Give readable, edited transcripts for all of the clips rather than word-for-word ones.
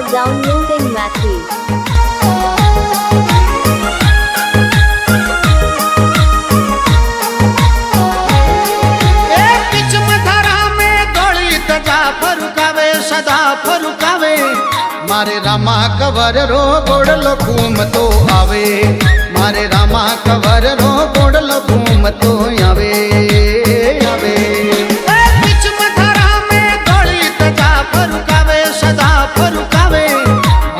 Kumar downloading Matthew. सदा फरुकावे मारे Rama cover रो गोड़लो घूमतो आवे मारे रामा कवर रो गोड़लो घूमतो आवे आवे बीच मथारा में गोड़ी तजा फरुकावे सदा फरुकावे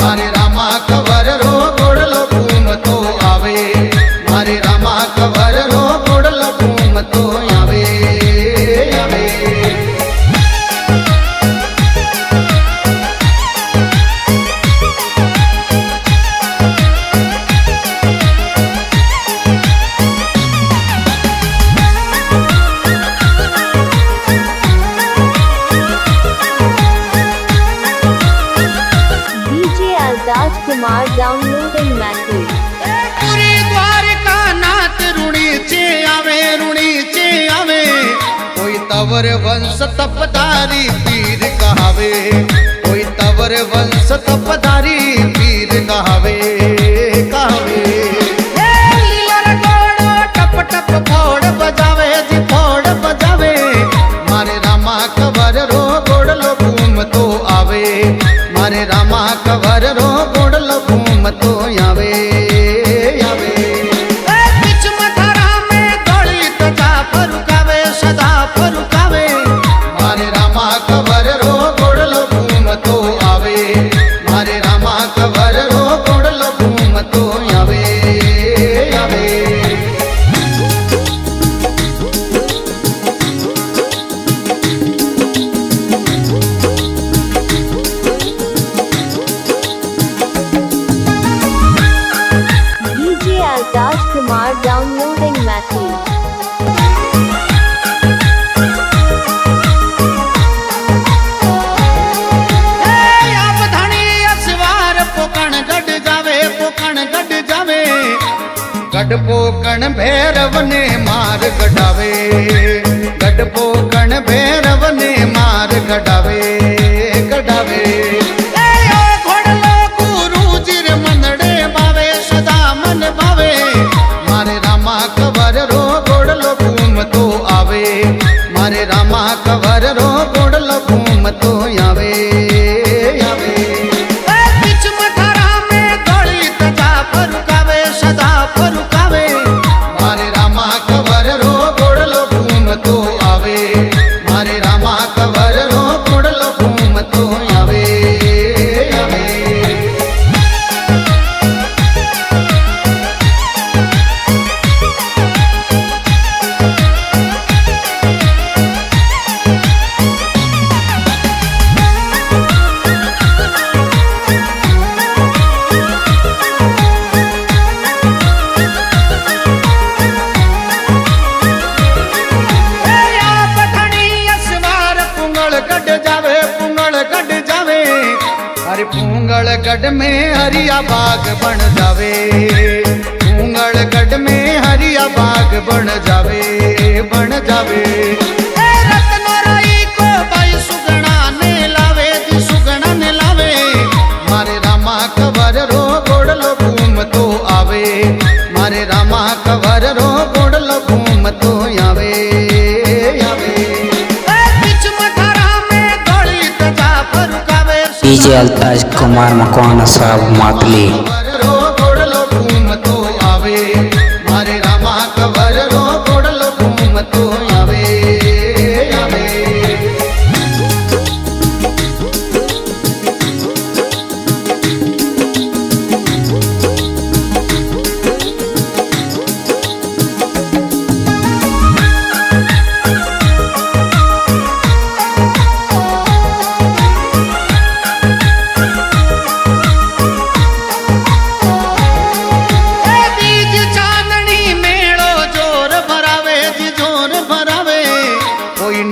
मारे रामा कवर रो गोड़लो घूमतो आवे मारे रामा कवर रो गोड़लो घूमतो आवे आवे Kumar downloading Matthew. पूरी द्वारका नाथ ऋणी चे आवे कोई तवर वंश तपदारी पीर कहावे कोई तवर वंश तपदारी पीर कहावे कहावे टप टप फोड़ बजावे जी फोड़ बजावे मारे रामा कवर रो गोड़लो घूमतो आवे मारे रामा कवर रो गोड़लो घूमतो आवे आवे बीच मथारा में गोड़ी तजा फरुकावे सदा फरुकावे मारे रामा कवर रो गोड़लो घूमतो आवे मारे रामा कवर रो गोड़लो घूमतो आवे आवे Kumar downloading Matthew. गढ़ पोकण भैरव ने मार गढ़ावे गढ़ पोकण भैरव ने मार गढ़ावे गढ़ावे घोड़लो गुरु जिर मनड़े बावे सदा मन बावे मारे रामा कवर रो गोड़लो घूमतो आवे मारे रामा कवर रो गोड़लो घूमतो आवे आवे बीच मथारा में गोड़ी तजा फरुकावे सदा फरुकावे मारे रामा कवर रो गोड़लो घूमतो आवे मारे रामा कवर रो गोड़लो घूमतो आवे आवे पूंगलगढ़ में हरिया बाग बन जावे पूंगलगढ़ में हरिया बाग बन जावे बन जावे रत्नराई को भाई सुगना ने लावे दी सुगना ने लावे मारे रामा कवर रो गोड़लो घूमतो आवे मारे रामा कवर रो गोड़लो घूमतो आवे आवे बीच मथारा में गोड़ी तजा फरुकावे डीजे अल्ताज कुमार मकवाना साहब मातली रो गोड़लो घूमतो आवे मारे रामा कवर रो गोड़लो घूमतो आवे आवे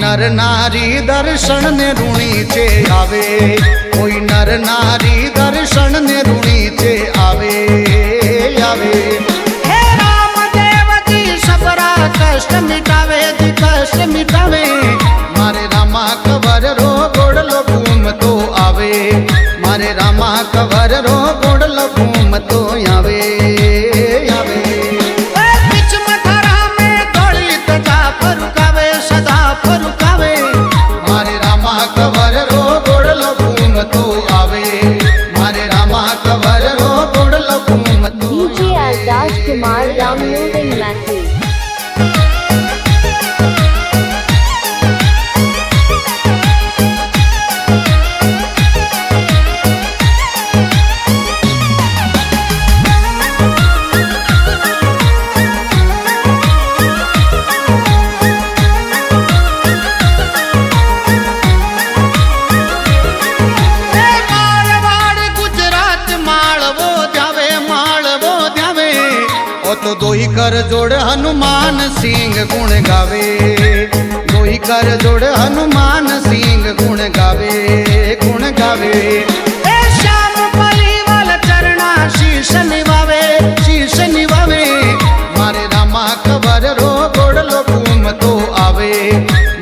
नर नारी दर्शन ने ऋणी चे आवे कोई नर नारी दर्शन ने ऋणी चे आवे आवे हे राम देव जी सबरा कष्ट मिटावे जी कष्ट मिटावे मारे रामा कवर रो गोड़लो घूमतो आवे मारे रामा કવર રો ગોડલો ઘૂમતો આવે આવે बीच मथुरा में दलित जा फरुकावे सदा फरुकावे મારે રામા કવર રો ગોડલો ઘૂમતો આવે મારે રામા કવર રો ગોડલો ઘૂમતો DJ Ardas Kumar downloading message. Marwar Gujarat માળવો જાવે ઓ તો દોહી કર જોડ હનુમાન સિંહ ગુણ ગાવે દોહી કર જોડ હનુમાન સિંહ ગુણ ગાવે ગુણ ગાવે ए श्याम परिवाल चरणा शीश निवावे મારે રામા કવર રો ગોડલો ઘૂમતો આવે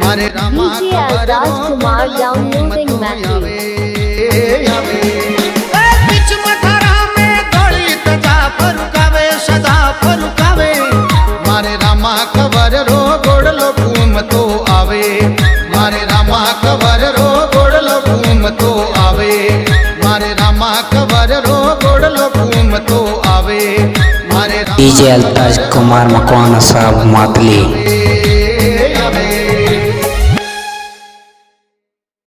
મારે રામા DJ કવર રો Ardas Kumar downloading message. આવે આવે ए बीच मथुरा में दलित जा फरुकावे सदा फरुकावे મારે રામા કવર રો ગોડલો ઘૂમતો આવે મારે રામા કવર રો ગોડલો ઘૂમતો આવે મારે રામા કવર રો ગોડલો ઘૂમતો આવે મારે DJ Altaj Kumar Makwana Sahab Matli.